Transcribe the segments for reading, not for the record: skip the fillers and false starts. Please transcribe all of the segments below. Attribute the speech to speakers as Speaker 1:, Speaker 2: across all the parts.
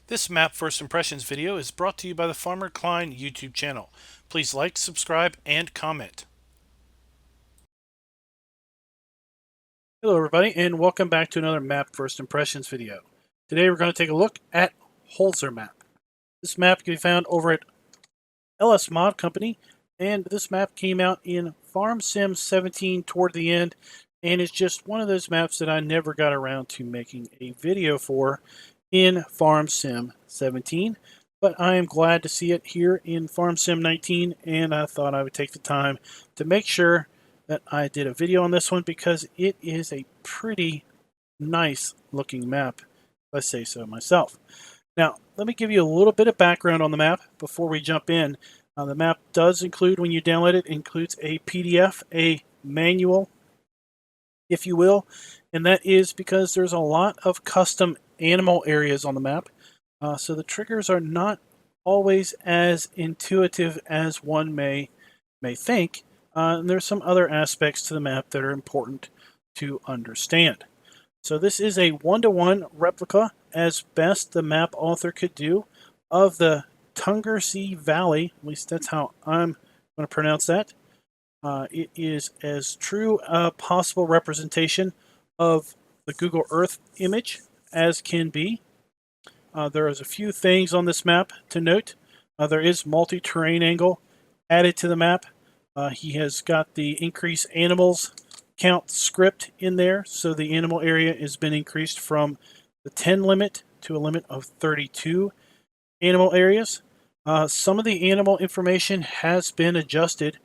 Speaker 1: This map first impressions video is brought to you by the Farmer Klein YouTube channel. Please like, subscribe, and comment. Hello everybody, and welcome back to another map first impressions video. Today we're going to take a look at Holzer Map. This map can be found over at LS Mod Company, and this map came out in Farm Sim 17 toward the end, and it's just one of those maps that I never got around to making a video for in Farm Sim 17, but I am glad to see it here in Farm Sim 19, and I thought I would take the time to make sure that I did a video on this one because it is a pretty nice looking map, if I say so myself. Now, let me give you a little bit of background on the map before we jump in. The map does include, when you download it, includes a PDF, a manual, if you will, and that is because there's a lot of custom animal areas on the map, so the triggers are not always as intuitive as one may think, and there's some other aspects to the map that are important to understand. So this is a one-to-one replica, as best the map author could do, of the Tegernsee Valley. At least that's how I'm going to pronounce that. It is as true a possible representation of the Google Earth image as can be. There is a few things on this map to note. There is multi-terrain angle added to the map. He has got the increase animals count script in there, so the animal area has been increased from the 10 limit to a limit of 32 animal areas. Some of the animal information has been adjusted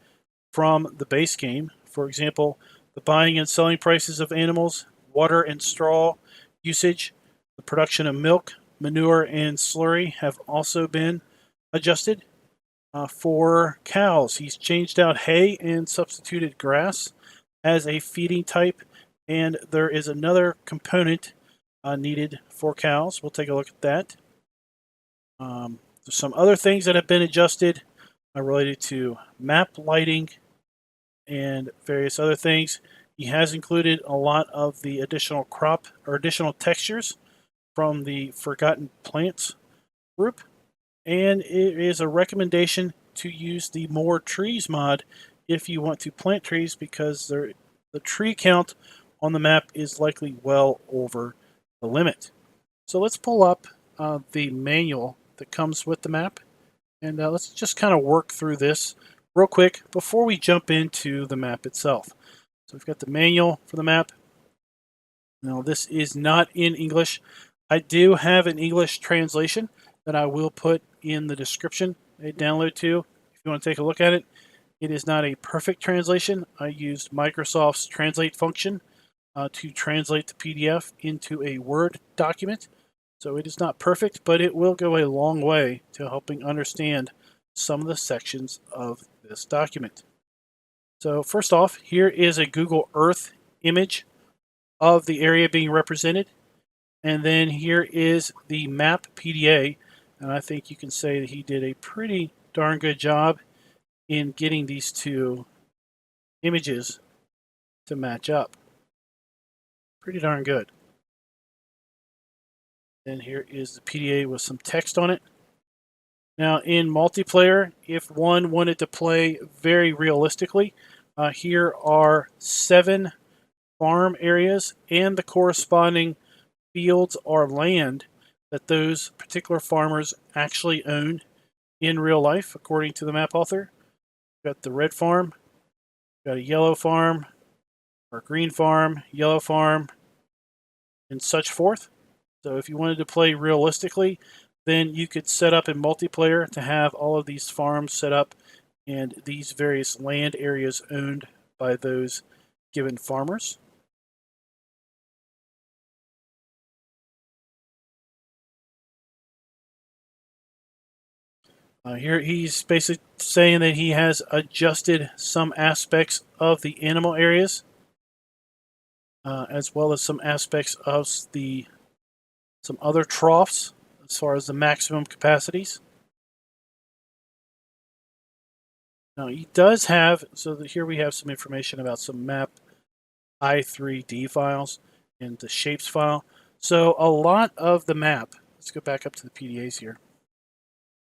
Speaker 1: from the base game. For example, the buying and selling prices of animals, water and straw usage, the production of milk, manure, and slurry have also been adjusted. For cows, he's changed out hay and substituted grass as a feeding type, and there is another component needed for cows. We'll take a look at that. There's some other things that have been adjusted related to map lighting and various other things. He has included a lot of the additional crop or additional textures from the Forgotten Plants group, and it is a recommendation to use the More Trees mod if you want to plant trees, because the tree count on the map is likely well over the limit. So let's pull up the manual that comes with the map, and let's just kind of work through this real quick before we jump into the map itself. So we've got the manual for the map. Now this is not in English. I do have an English translation that I will put in the description, a download to, if you want to take a look at it. It is not a perfect translation. I used Microsoft's translate function to translate the PDF into a Word document. So it is not perfect, but it will go a long way to helping understand some of the sections of this document. So first off, here is a Google Earth image of the area being represented. And then here is the map PDA. And I think you can say that he did a pretty darn good job in getting these two images to match up. Pretty darn good. And here is the PDA with some text on it. Now in multiplayer, if one wanted to play very realistically, here are 7 farm areas and the corresponding fields or land that those particular farmers actually own in real life, according to the map author. We've got the red farm, we've got a yellow farm, or green farm, yellow farm, and such forth. So if you wanted to play realistically, then you could set up in multiplayer to have all of these farms set up and these various land areas owned by those given farmers. Here he's basically saying that he has adjusted some aspects of the animal areas, as well as some aspects of some other troughs as far as the maximum capacities. Now he does have, so that here we have some information about some map i3D files and the shapes file. So a lot of the map, as let's go back up to the PDAs here.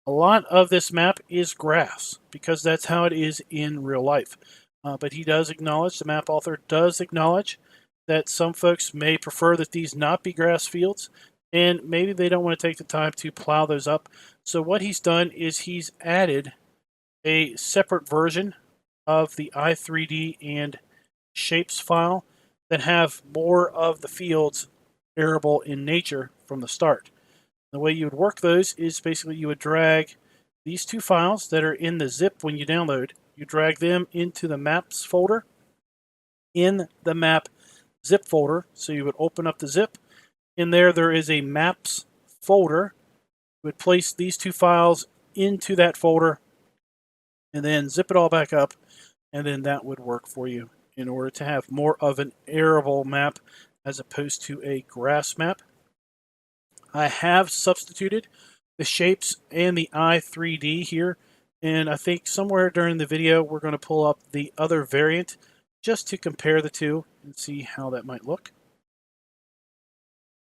Speaker 1: A lot of this map is grass because that's how it is in real life. But he does acknowledge, the map author does acknowledge, that some folks may prefer that these not be grass fields, and maybe they don't want to take the time to plow those up. So what he's done is he's added a separate version of the i3D and shapes file that have more of the fields arable in nature from the start. The way you would work those is basically you would drag these two files that are in the zip when you download, you drag them into the maps folder in the map zip folder. So you would open up the zip. In there is a maps folder. You would place these two files into that folder and then zip it all back up, and then that would work for you in order to have more of an arable map as opposed to a grass map. I have substituted the shapes and the i3D here, and I think somewhere during the video we're going to pull up the other variant just to compare the two and see how that might look.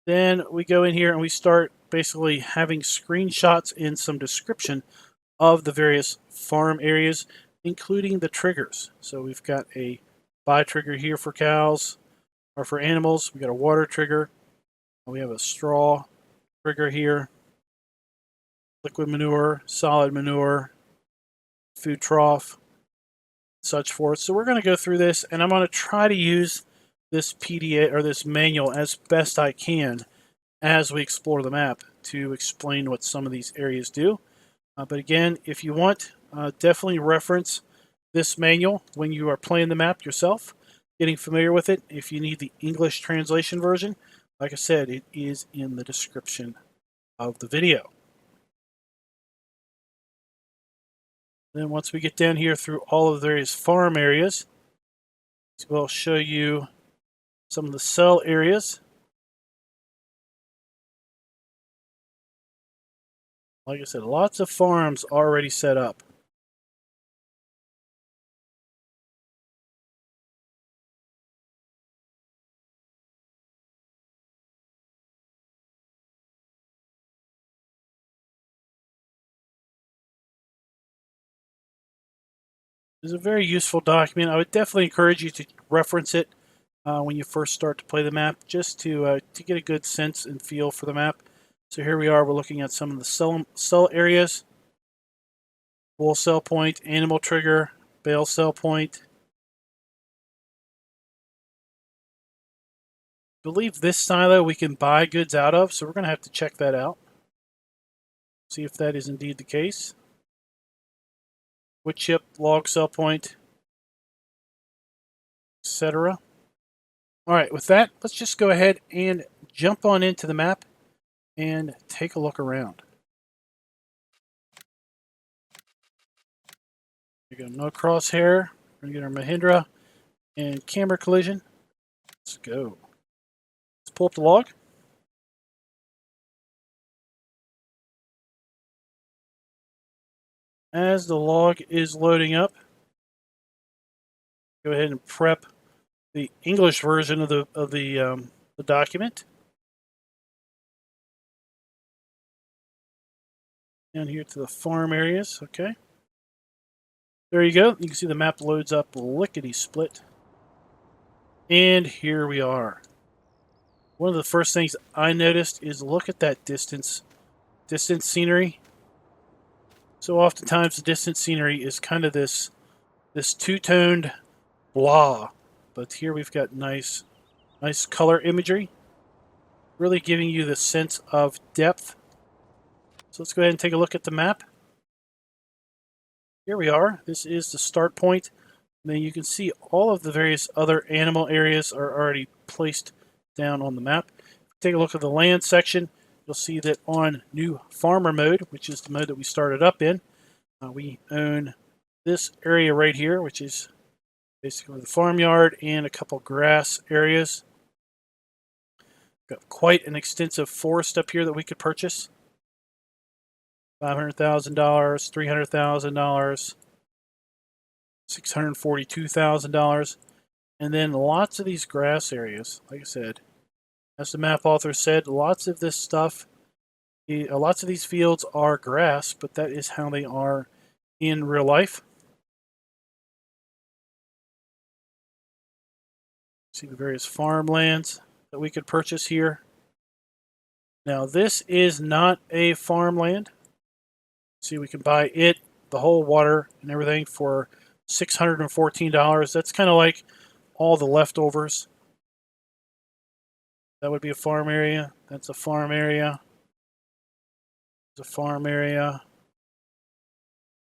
Speaker 1: Then we go in here and we start basically having screenshots and some description of the various farm areas, including the triggers. So we've got a buy trigger here for cows or for animals. We got a water trigger. We have a straw trigger here, liquid manure, solid manure, food trough, such forth. So we're going to go through this, and I'm going to try to use this PDA or this manual as best I can as we explore the map to explain what some of these areas do. But again, if you want, definitely reference this manual when you are playing the map yourself, getting familiar with it. If you need the English translation version, like I said, it is in the description of the video. Then once we get down here through all of the various farm areas, we'll show you some of the cell areas. Like I said, lots of farms already set up. It's a very useful document. I would definitely encourage you to reference it when you first start to play the map, just to get a good sense and feel for the map. So here we are. We're looking at some of the cell areas. Wool cell point, animal trigger, bale cell point. I believe this silo we can buy goods out of, so we're going to have to check that out. See if that is indeed the case. Wood chip, log cell point, etc. Alright, with that, let's just go ahead and jump on into the map and take a look around. We go no crosshair. We're going to get our Mahindra and camera collision. Let's go. Let's pull up the log. As the log is loading up, go ahead and prep the English version of the document. Down here to the farm areas, okay. There you go. You can see the map loads up lickety-split. And here we are. One of the first things I noticed is look at that distance scenery. So oftentimes the distance scenery is kind of this two-toned blah. But here we've got nice color imagery. Really giving you the sense of depth. So let's go ahead and take a look at the map. Here we are. This is the start point. And then you can see all of the various other animal areas are already placed down on the map. If you take a look at the land section, you'll see that on new farmer mode, which is the mode that we started up in, we own this area right here, which is basically the farmyard and a couple grass areas. Got quite an extensive forest up here that we could purchase. $500,000, $300,000, $642,000, and then lots of these grass areas. Like I said, as the map author said, lots of this stuff Lots of these fields are grass, but that is how they are in real life. See the various farmlands that we could purchase here. Now, this is not a farmland. See, we can buy it, the whole water and everything, for $614. That's kind of like all the leftovers. That would be a farm area. That's a farm area. There's a farm area.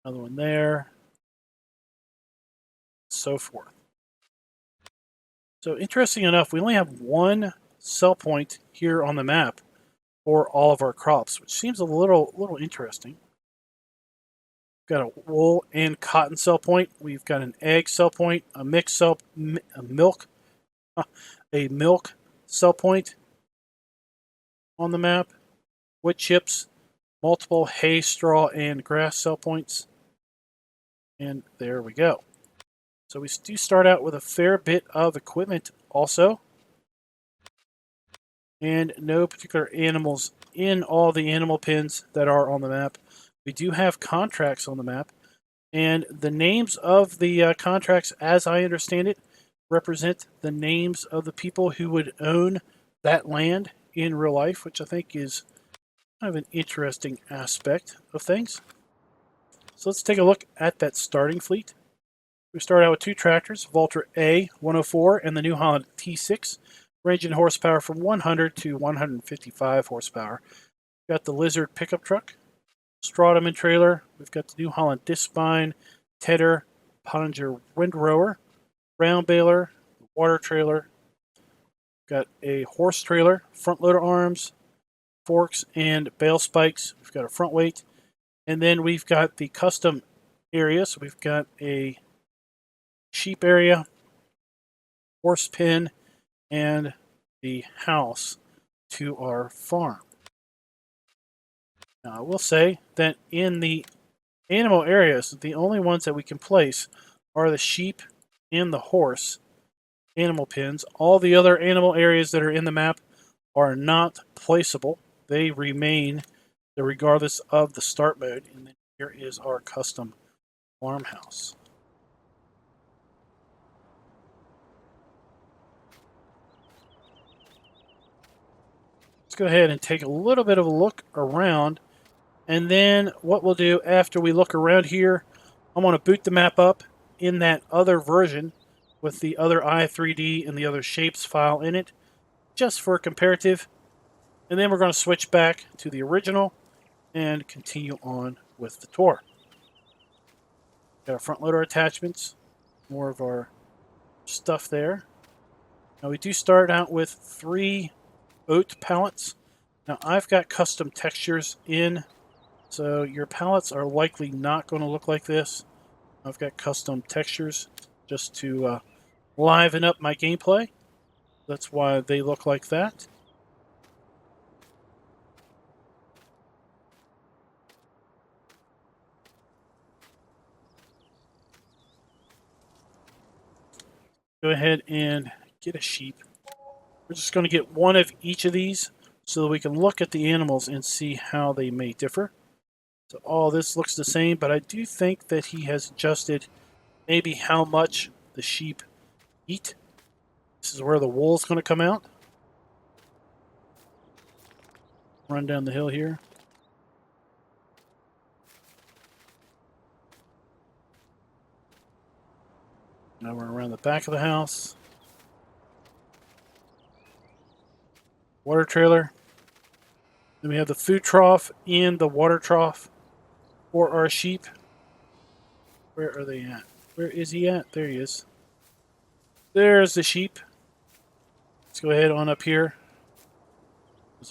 Speaker 1: Another one there. So forth. So interesting enough, we only have one sell point here on the map for all of our crops, which seems a little interesting. We've got a wool and cotton sell point. We've got an egg sell point, a milk sell point on the map, wood chips, multiple hay, straw, and grass sell points. And there we go. So we do start out with a fair bit of equipment also. And no particular animals in all the animal pens that are on the map. We do have contracts on the map. And the names of the contracts, as I understand it, represent the names of the people who would own that land in real life, which I think is kind of an interesting aspect of things. So let's take a look at that starting fleet. We start out with two tractors, Valtra A 104 and the New Holland T6, ranging horsepower from 100 to 155 horsepower. We've got the Lizard pickup truck, Stratum and trailer. We've got the New Holland disc spine, Tedder, Pottinger windrower, round baler, water trailer. We've got a horse trailer, front loader arms, forks, and bale spikes. We've got a front weight. And then we've got the custom area. So we've got a sheep area, horse pen, and the house to our farm. Now, I will say that in the animal areas, the only ones that we can place are the sheep and the horse animal pens. All the other animal areas that are in the map are not placeable. They remain regardless of the start mode. And then here is our custom farmhouse. Let's go ahead and take a little bit of a look around. And then what we'll do after we look around here, I'm going to boot the map up in that other version with the other i3D and the other shapes file in it, just for a comparative. And then we're going to switch back to the original and continue on with the tour. Got our front loader attachments, more of our stuff there. Now we do start out with 3 oat pallets. Now I've got custom textures in, so your pallets are likely not going to look like this. I've got custom textures just to liven up my gameplay. That's why they look like that. Go ahead and get a sheep. We're just going to get one of each of these so that we can look at the animals and see how they may differ. So all this looks the same, but I do think that he has adjusted maybe how much the sheep eat. This is where the wool's going to come out. Run down the hill here. Now we're around the back of the house. Water trailer. Then we have the food trough and the water trough for our sheep. Where are they at? Where is he at? There he is. There's the sheep. Let's go ahead on up here.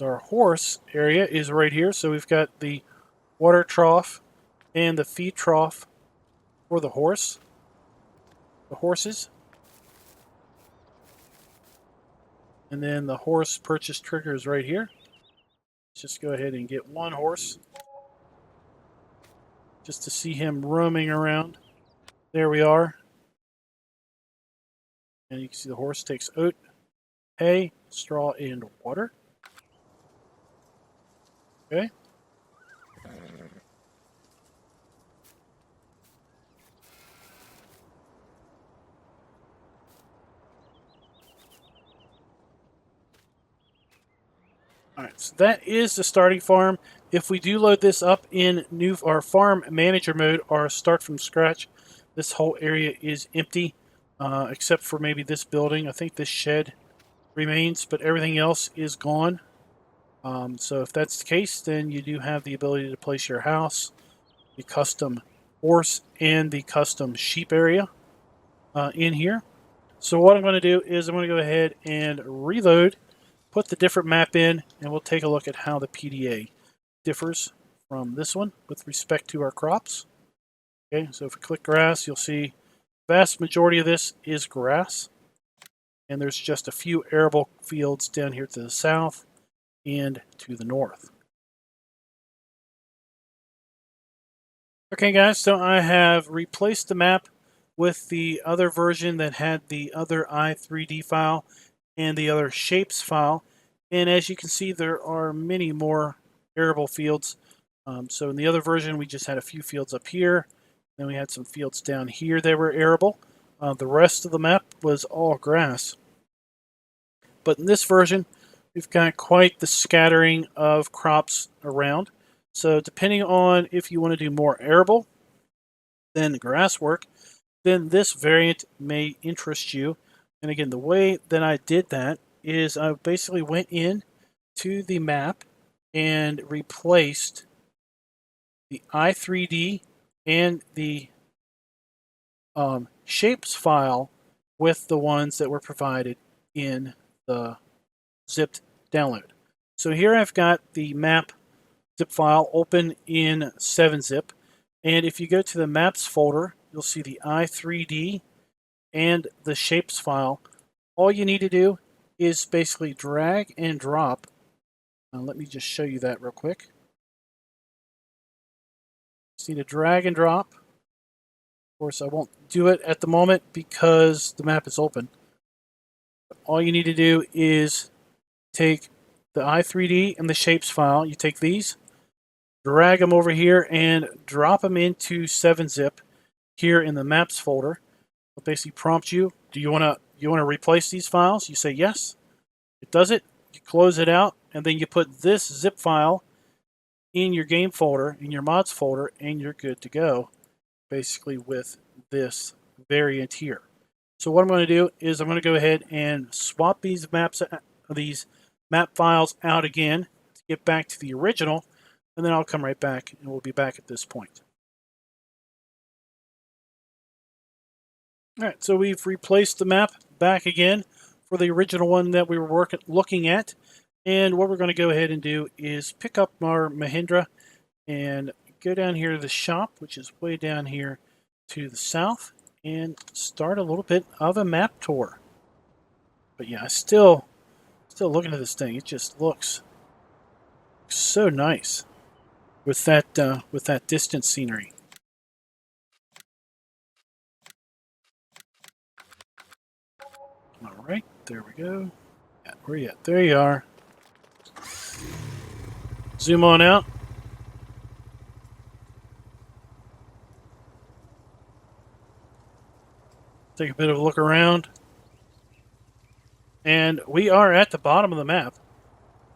Speaker 1: Our horse area is right here. So we've got the water trough and the feed trough for the horses. And then the horse purchase trigger is right here. Let's just go ahead and get one horse just to see him roaming around. There we are. And you can see the horse takes oat, hay, straw, and water. Okay. Alright, so that is the starting farm. If we do load this up in new our farm manager mode or start from scratch, this whole area is empty, except for maybe this building. I think this shed remains, but everything else is gone. So if that's the case, then you do have the ability to place your house, the custom horse, and the custom sheep area in here. So what I'm going to do is I'm going to go ahead and reload, put the different map in, and we'll take a look at how the PDA differs from this one with respect to our crops. Okay, so if we click grass, you'll see the vast majority of this is grass. And there's just a few arable fields down here to the south and to the north. Okay guys, so I have replaced the map with the other version that had the other i3D file and the other shapes file. And as you can see, there are many more arable fields. So in the other version, we just had a few fields up here. Then we had some fields down here that were arable. The rest of the map was all grass. But in this version, we've got quite the scattering of crops around. So depending on if you want to do more arable than grass work, then this variant may interest you. And again, the way that I did that is I basically went in to the map and replaced the i3D and the shapes file with the ones that were provided in the zipped download. So here I've got the map zip file open in 7-zip. And if you go to the maps folder, you'll see the i3D and the shapes file. All you need to do is basically drag and drop. Let me just show you that real quick. Just need to drag and drop. Of course, I won't do it at the moment because the map is open. All you need to do is take the i3D and the shapes file. You take these, drag them over here, and drop them into 7-zip here in the maps folder. It'll basically prompt you, do you want to replace these files? You say yes. It does it. You close it out, and then you put this zip file in your game folder, in your mods folder, and you're good to go, basically with this variant here. So what I'm going to do is I'm going to go ahead and swap these map files out again to get back to the original, and then I'll come right back and we'll be back at this point. All right, so we've replaced the map back again for the original one that we were looking at. And what we're going to go ahead and do is pick up our Mahindra and go down here to the shop, which is way down here to the south, and start a little bit of a map tour. But yeah, still looking at this thing. It just looks so nice with that distant scenery. All right, there we go. Yeah, where are you at? There you are. Zoom on out. Take a bit of a look around. And we are at the bottom of the map.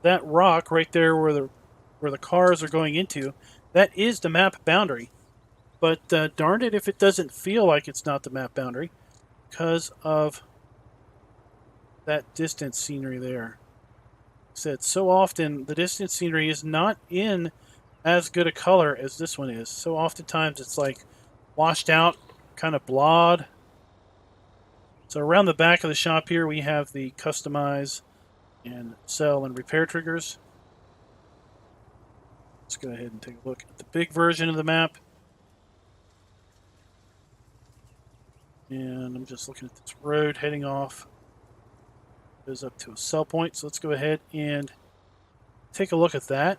Speaker 1: That rock right there where the cars are going into, that is the map boundary. But darn it if it doesn't feel like it's not the map boundary because of that distance scenery there. I said so often the distance scenery is not in as good a color as this one is. So oftentimes it's like washed out, kind of blawed. So around the back of the shop here we have the customize and sell and repair triggers. Let's go ahead and take a look at the big version of the map. And I'm just looking at this road heading off. It goes up to a sell point. So let's go ahead and take a look at that.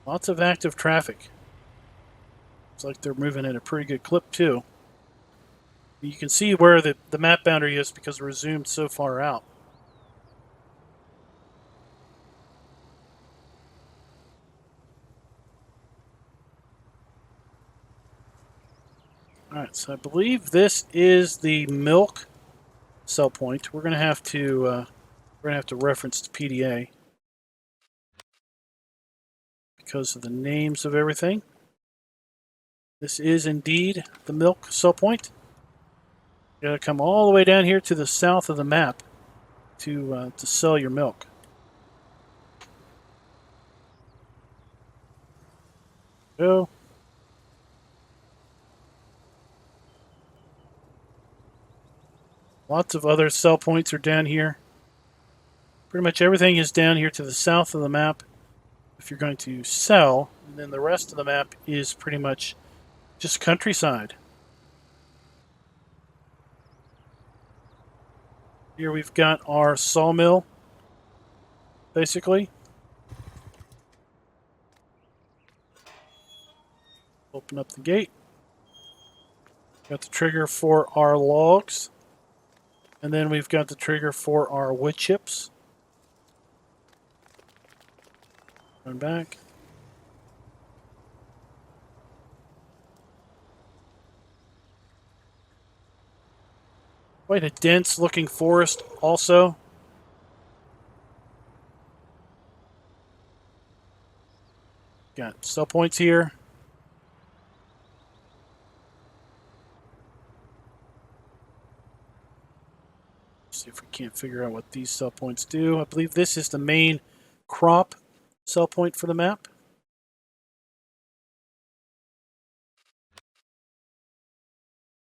Speaker 1: Lots of active traffic. Looks like they're moving at a pretty good clip too. You can see where the map boundary is because we're zoomed so far out. Alright, so I believe this is the milk sell point. We're gonna have to reference the PDA because of the names of everything. This is indeed the milk sell point. You gotta come all the way down here to the south of the map to sell your milk. Go. Lots of other sell points are down here. Pretty much everything is down here to the south of the map if you're going to sell, and then the rest of the map is pretty much just countryside. Here we've got our sawmill, basically. Open up the gate. Got the trigger for our logs. And then we've got the trigger for our wood chips. Run back. Quite a dense looking forest also. Got sell points here. See if we can't figure out what these sell points do. I believe this is the main crop sell point for the map.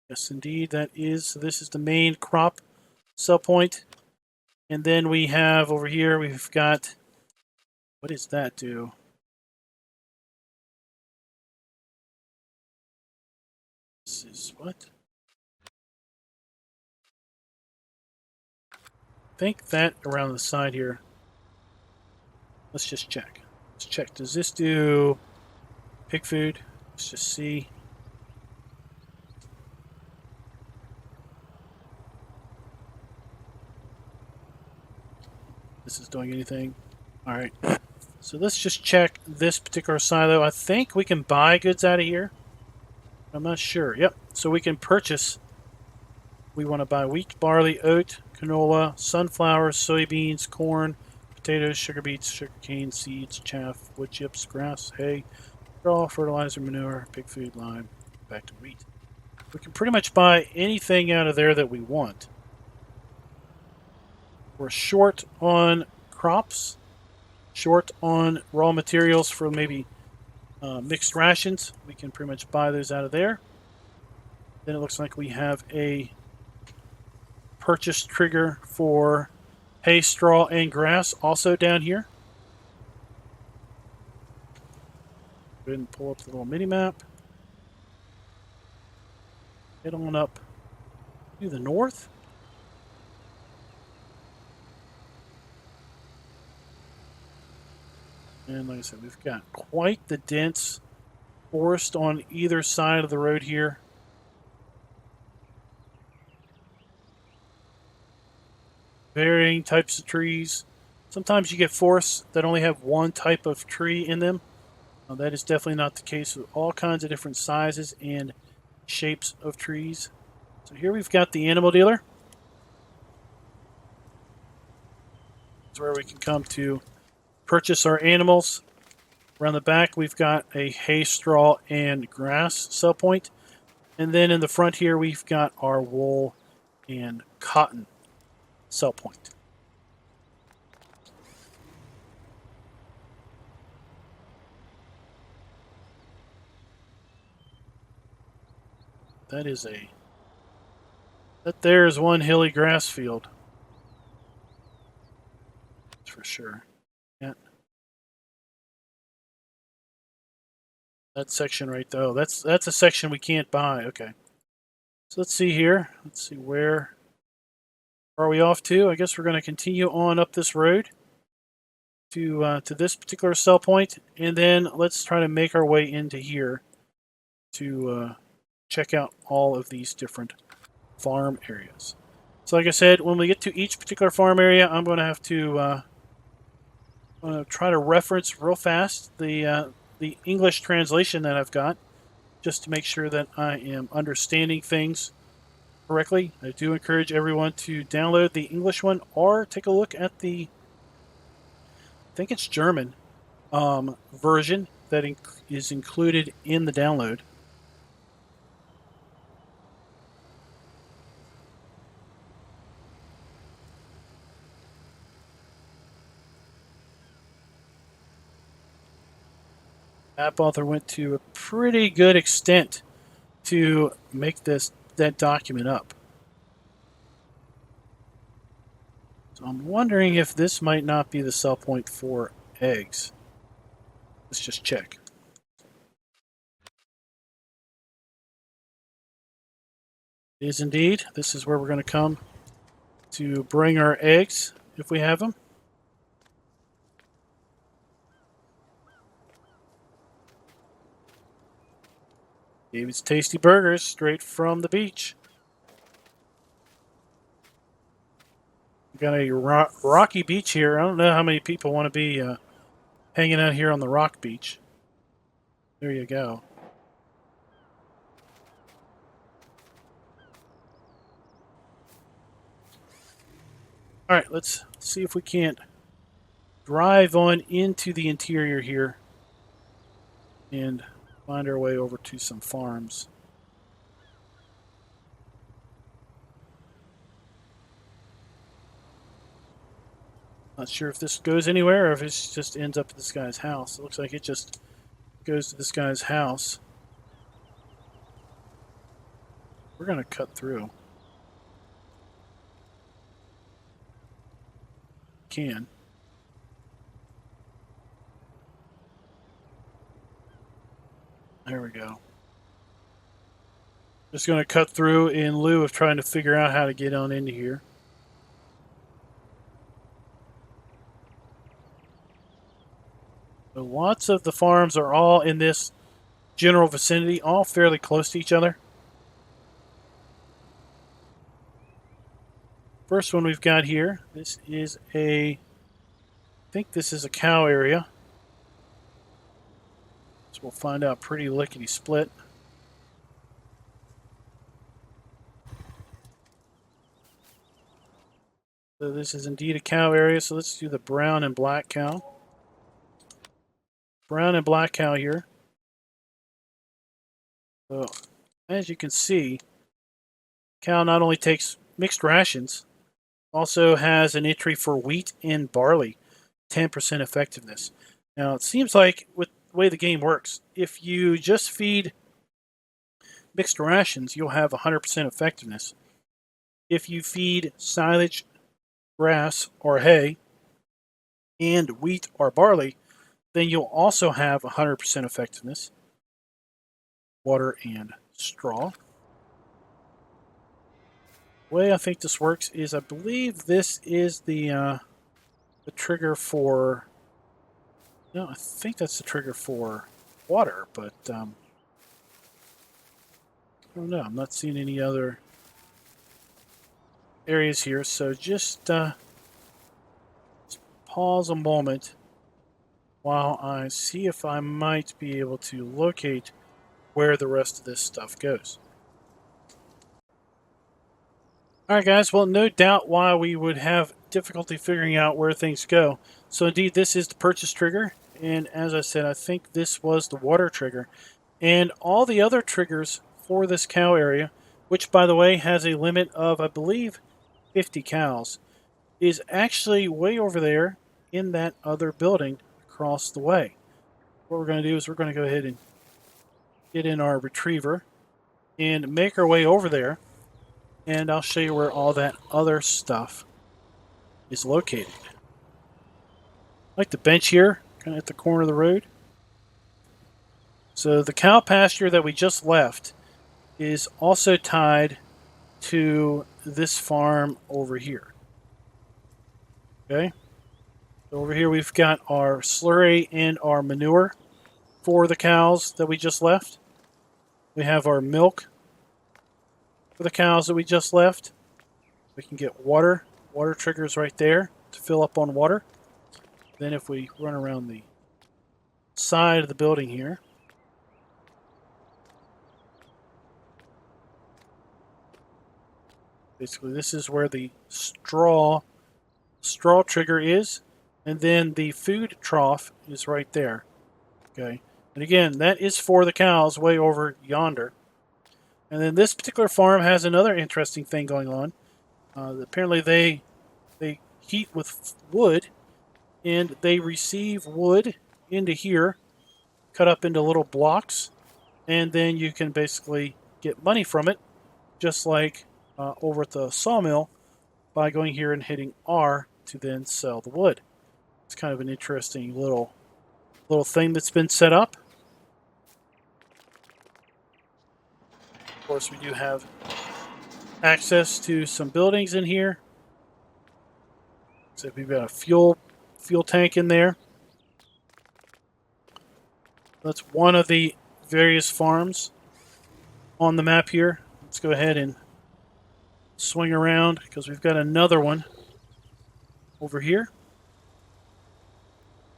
Speaker 1: Yes, indeed, that is. This is the main crop sell point. And then we have over here, we've got, what does that do? This is what? I think that around the side here. Let's just check. Let's check. Does this do pig food? Let's just see. This is doing anything. All right. So let's just check this particular silo. I think we can buy goods out of here. I'm not sure. Yep. So we can purchase. We want to buy wheat, barley, oat, canola, sunflowers, soybeans, corn, potatoes, sugar beets, sugar cane, seeds, chaff, wood chips, grass, hay, straw, fertilizer, manure, pig food, lime, back to wheat. We can pretty much buy anything out of there that we want. We're short on crops, short on raw materials for maybe mixed rations. We can pretty much buy those out of there. Then it looks like we have a purchase trigger for hay, straw, and grass also down here. Go ahead and pull up the little mini map. Head on up to the north. And like I said, we've got quite the dense forest on either side of the road here. Varying types of trees. Sometimes you get forests that only have one type of tree in them. That is definitely not the case with all kinds of different sizes and shapes of trees. So here we've got the animal dealer. It's where we can come to purchase our animals. Around the back we've got a hay, straw, and grass sell point. And then in the front here we've got our wool and cotton sell point. That there is one hilly grass field. That's for sure. Yeah. That section right though. That's a section we can't buy. Okay. So let's see here. Let's see where are we off to? I guess we're going to continue on up this road to this particular sell point, and then let's try to make our way into here to check out all of these different farm areas. So like I said, when we get to each particular farm area, I'm going to have to try to reference real fast the English translation that I've got. just to make sure that I am understanding things correctly. I do encourage everyone to download the English one or take a look at the, I think it's German, version that is included in the download. Map author went to a pretty good extent to make that document up. So I'm wondering if this might not be the sell point for eggs. Let's just check. It is indeed. This is where we're going to come to bring our eggs if we have them. David's Tasty Burgers, straight from the beach. We've got a rocky beach here. I don't know how many people want to be hanging out here on the rock beach. There you go. All right, let's see if we can't drive on into the interior here and find our way over to some farms. Not sure if this goes anywhere or if it just ends up at this guy's house. It looks like it just goes to this guy's house. We're going to cut through. Can. There we go. Just going to cut through in lieu of trying to figure out how to get on into here. So lots of the farms are all in this general vicinity, all fairly close to each other. First one we've got here, this is I think this is a cow area. So we'll find out pretty lickety split. So this is indeed a cow area, so let's do the brown and black cow. Brown and black cow here. So as you can see, cow not only takes mixed rations, also has an entry for wheat and barley, 10% effectiveness. Now it seems like with the way the game works, if you just feed mixed rations, you'll have 100% effectiveness. If you feed silage, grass, or hay, and wheat or barley, then you'll also have 100% effectiveness. Water and straw. The way I think this works is I believe this is the trigger for... No, I think that's the trigger for water, but I don't know. I'm not seeing any other areas here, so just pause a moment while I see if I might be able to locate where the rest of this stuff goes. Alright guys, well no doubt why we would have difficulty figuring out where things go. So indeed this is the purchase trigger, and as I said I think this was the water trigger. And all the other triggers for this cow area, which by the way has a limit of I believe 50 cows, is actually way over there in that other building across the way. What we're going to do is we're going to go ahead and get in our retriever and make our way over there, and I'll show you where all that other stuff is located. Like the bench here, kind of at the corner of the road. So the cow pasture that we just left is also tied to this farm over here. Okay, so over here we've got our slurry and our manure for the cows that we just left. We have our milk for the cows that we just left. We can get water. Water triggers right there to fill up on water. Then if we run around the side of the building here, Basically, this is where the straw trigger is, and then the food trough is right there. Okay, and again, that is for the cows way over yonder. And then this particular farm has another interesting thing going on. Apparently, they heat with wood, and they receive wood into here, cut up into little blocks, and then you can basically get money from it, just like over at the sawmill, by going here and hitting R to then sell the wood. It's kind of an interesting little thing that's been set up. Of course, we do have access to some buildings in here. So we've got a fuel tank in there. That's one of the various farms on the map here. Let's go ahead and swing around because we've got another one over here.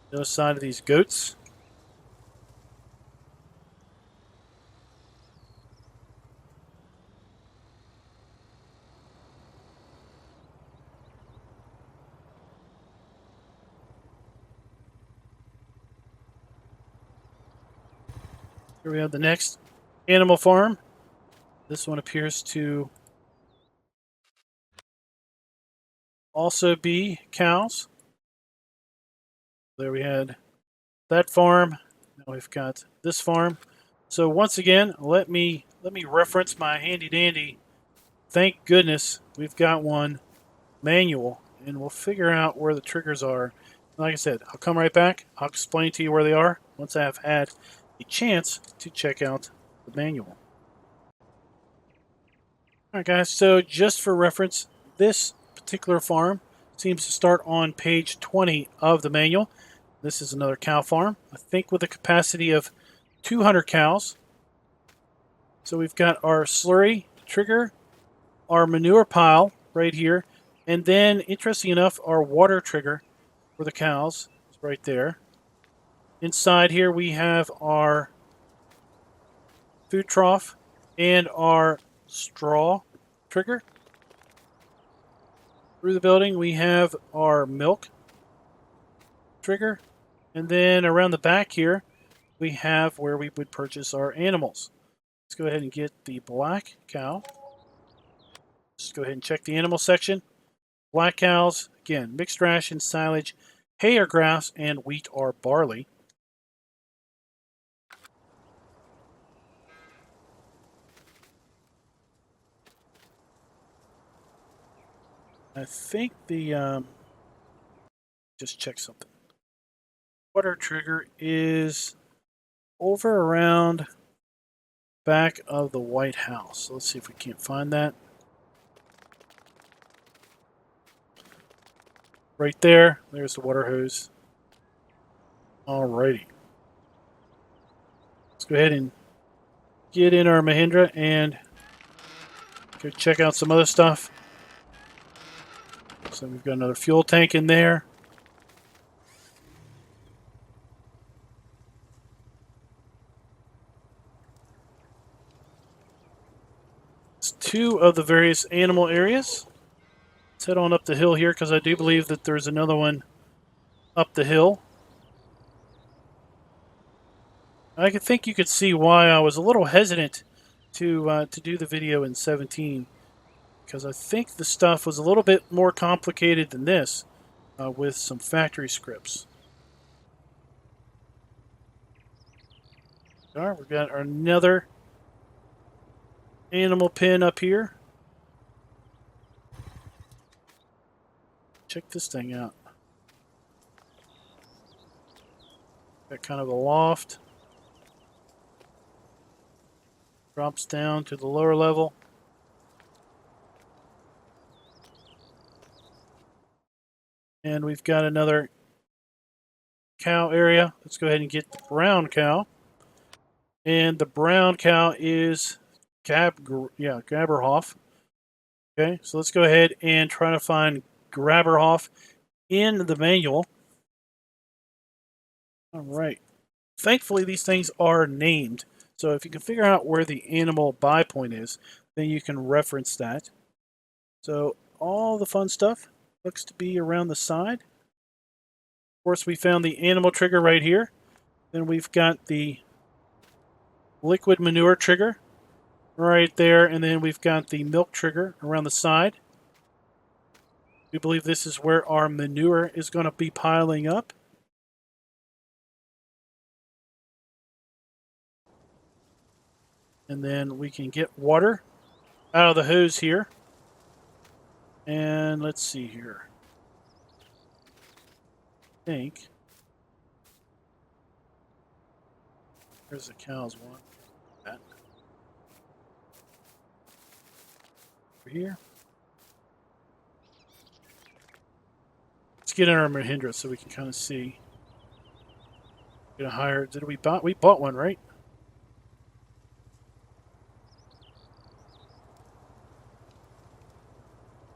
Speaker 1: The other side of these goats. Here we have the next animal farm. This one appears to also be cows. There we had that farm. Now we've got this farm. So once again, let me reference my handy dandy. Thank goodness we've got one manual, and we'll figure out where the triggers are. Like I said, I'll come right back. I'll explain to you where they are once I have had a chance to check out the manual. Alright guys, so just for reference, this particular farm seems to start on page 20 of the manual. This is another cow farm, I think with a capacity of 200 cows. So we've got our slurry trigger, our manure pile right here, and then, interesting enough, our water trigger for the cows is right there. Inside here we have our food trough and our straw trigger. Through the building we have our milk trigger, and then around the back here we have where we would purchase our animals. Let's go ahead and get the black cow. Just go ahead and check the animal section. Black cows, again, mixed ration, silage, hay or grass, and wheat or barley. I think the, just check something. Water trigger is over around back of the White House. So let's see if we can't find that. Right there, there's the water hose. Alrighty. Let's go ahead and get in our Mahindra and go check out some other stuff. So we've got another fuel tank in there. It's two of the various animal areas. Let's head on up the hill here because I do believe that there's another one up the hill. I think you could see why I was a little hesitant to do the video in 17, because I think the stuff was a little bit more complicated than this with some factory scripts. All right, we've got another animal pen up here. Check this thing out. Got kind of a loft. Drops down to the lower level. And we've got another cow area. Let's go ahead and get the brown cow. And the brown cow is Graberhof. Okay, so let's go ahead and try to find Graberhof in the manual. All right. Thankfully, these things are named. So if you can figure out where the animal buy point is, then you can reference that. So all the fun stuff looks to be around the side. Of course, we found the animal trigger right here. Then we've got the liquid manure trigger right there, and then we've got the milk trigger around the side. We believe this is where our manure is going to be piling up. And then we can get water out of the hose here. And let's see here. I think there's the cows one. That. Over here. Let's get in our Mahindra so we can kind of see. Get a higher. Did we bought? We bought one, right?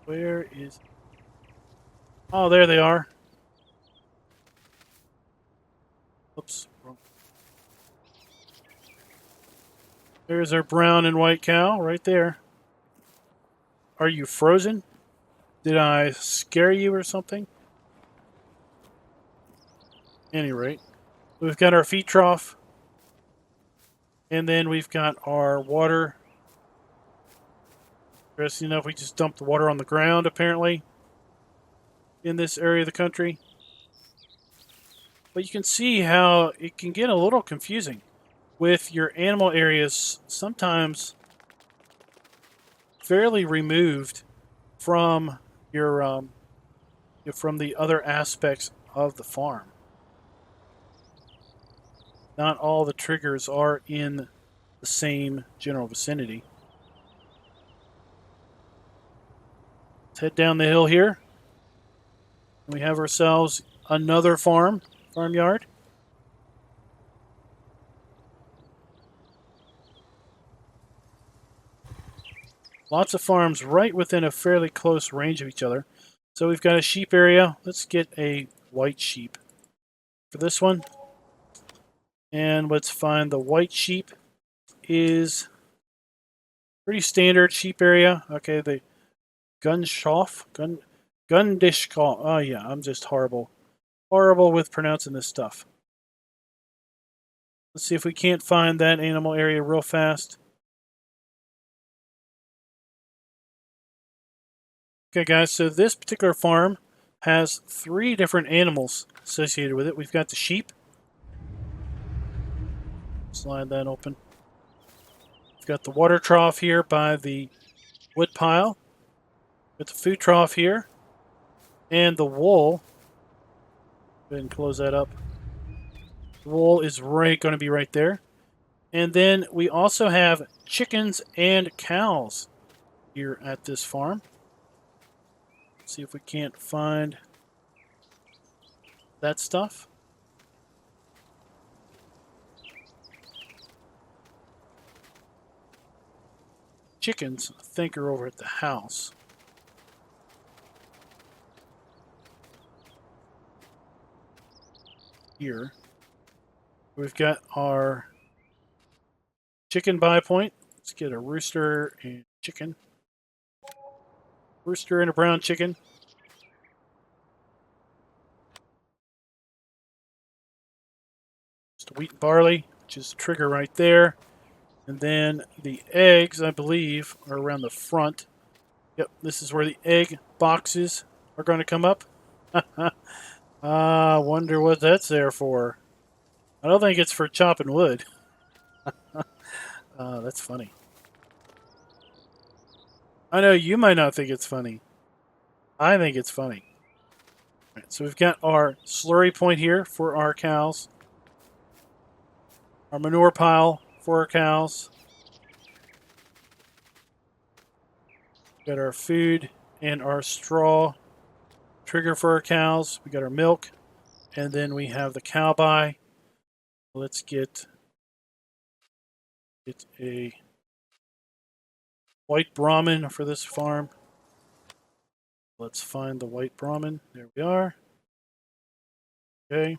Speaker 1: Where is? Oh, there they are. Oops. Wrong. There's our brown and white cow right there. Are you frozen? Did I scare you or something? Any rate, we've got our feed trough. And then we've got our water. Interesting enough, we just dumped the water on the ground, apparently, in this area of the country. But you can see how it can get a little confusing with your animal areas sometimes fairly removed from your from the other aspects of the farm. Not all the triggers are in the same general vicinity. Let's head down the hill here. We have ourselves another farmyard. Lots of farms right within a fairly close range of each other. So we've got a sheep area. Let's get a white sheep for this one. And let's find the white sheep is pretty standard sheep area. Okay, the Gundishkoff. Oh yeah, I'm just horrible with pronouncing this stuff. Let's see if we can't find that animal area real fast. Okay, guys, so this particular farm has 3 different animals associated with it. We've got the sheep. Slide that open. We've got the water trough here by the wood pile. Got the food trough here. And the wool. Go ahead and close that up. The wool is going to be right there. And then we also have chickens and cows here at this farm. Let's see if we can't find that stuff. Chickens, I think, are over at the house. Here. We've got our chicken buy point. Let's get a rooster and chicken. Rooster and a brown chicken. Just wheat and barley, which is the trigger right there. And then the eggs, I believe, are around the front. Yep, this is where the egg boxes are going to come up. I wonder what that's there for. I don't think it's for chopping wood. That's funny. I know you might not think it's funny. I think it's funny. All right, so we've got our slurry point here for our cows. Our manure pile for our cows. Got our food and our straw trigger for our cows. We got our milk. And then we have the cow buy. Let's get a white Brahmin for this farm. Let's find the white Brahmin. There we are. Okay.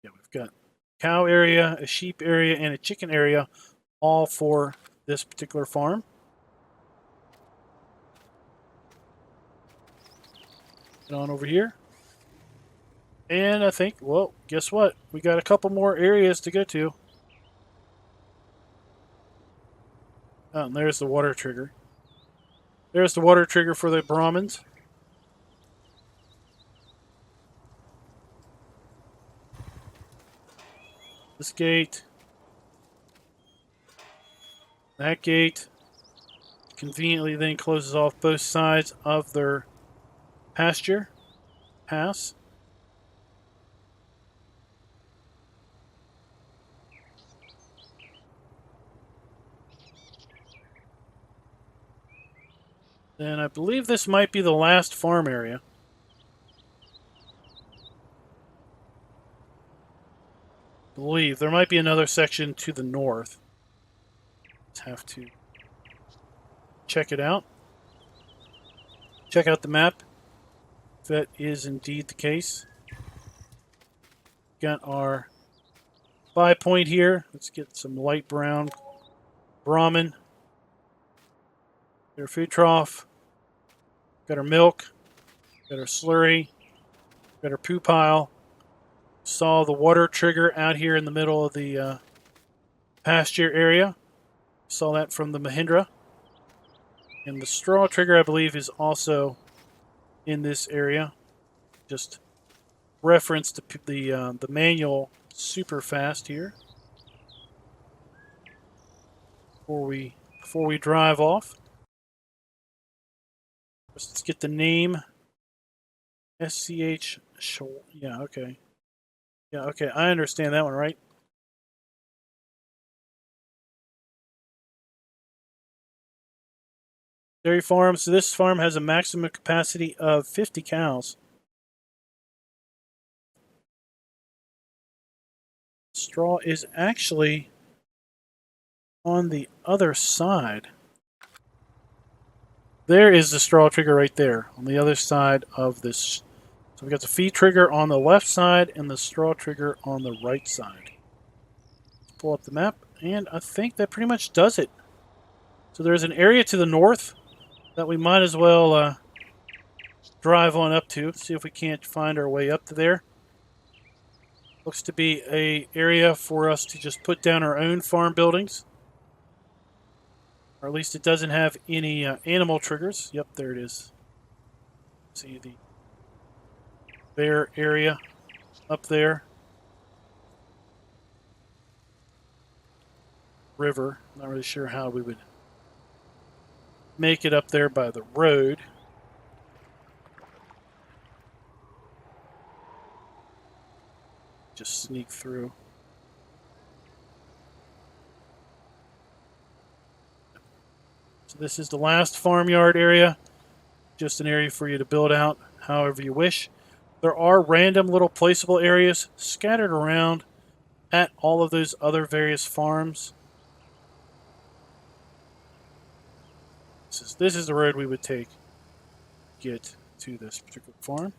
Speaker 1: Yeah, we've got cow area, a sheep area, and a chicken area, all for this particular farm. Get on over here. And I think, well, guess what? We got a couple more areas to go to. Oh, and there's the water trigger. There's the water trigger for the Brahmins. This gate. That gate conveniently then closes off both sides of their pasture pass. Then I believe this might be the last farm area. I believe there might be another section to the north. Let's have to check it out. Check out the map. If that is indeed the case. Got our buy point here. Let's get some light brown Brahmin. Got our food trough. Got our milk. Got our slurry. Got our poo pile. Saw the water trigger out here in the middle of the pasture area. Saw that from the Mahindra. And the straw trigger, I believe, is also in this area. Just reference the manual super fast here. Before we drive off. Let's get the name. SCH. Yeah, okay. Yeah, okay. I understand that one, right? Dairy farm. So this farm has a maximum capacity of 50 cows. Straw is actually on the other side. There is the straw trigger right there on the other side of this. So we got the feed trigger on the left side and the straw trigger on the right side. Let's pull up the map, and I think that pretty much does it. So there's an area to the north that we might as well drive on up to. See if we can't find our way up to there. Looks to be an area for us to just put down our own farm buildings. Or at least it doesn't have any animal triggers. Yep, there it is. See the bear area up there. River. Not really sure how we would make it up there by the road. Just sneak through. So this is the last farmyard area. Just an area for you to build out however you wish. There are random little placeable areas scattered around at all of those other various farms. This is the road we would take to get to this particular farm.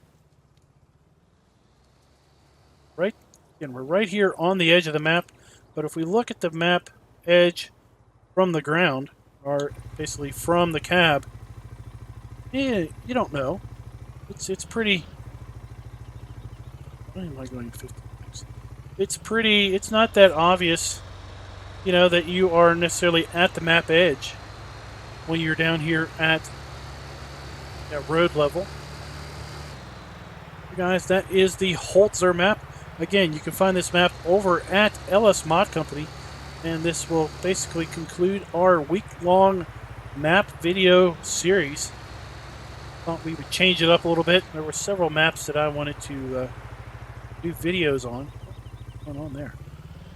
Speaker 1: Right? Again, we're right here on the edge of the map, but if we look at the map edge from the ground, or basically from the cab, you don't know. It's pretty. Why am I going 50 miles? It's not that obvious, you know, that you are necessarily at the map edge when you're down here at road level. Guys, that is the Holzer map. Again, you can find this map over at LS Mod Company, and this will basically conclude our week-long map video series. Thought we would change it up a little bit. There were several maps that I wanted to do videos on. What's going on there?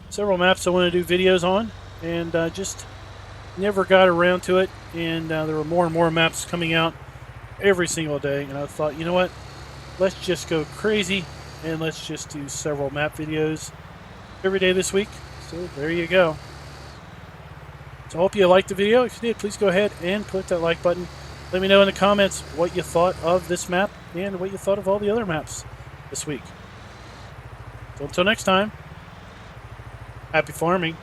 Speaker 1: Several maps I wanted to do videos on, and just never got around to it. And there were more and more maps coming out every single day, and I thought, you know what? Let's just go crazy, and let's just do several map videos every day this week. So there you go. So I hope you liked the video. If you did, please go ahead and click that like button. Let me know in the comments what you thought of this map and what you thought of all the other maps this week. So until next time, happy farming.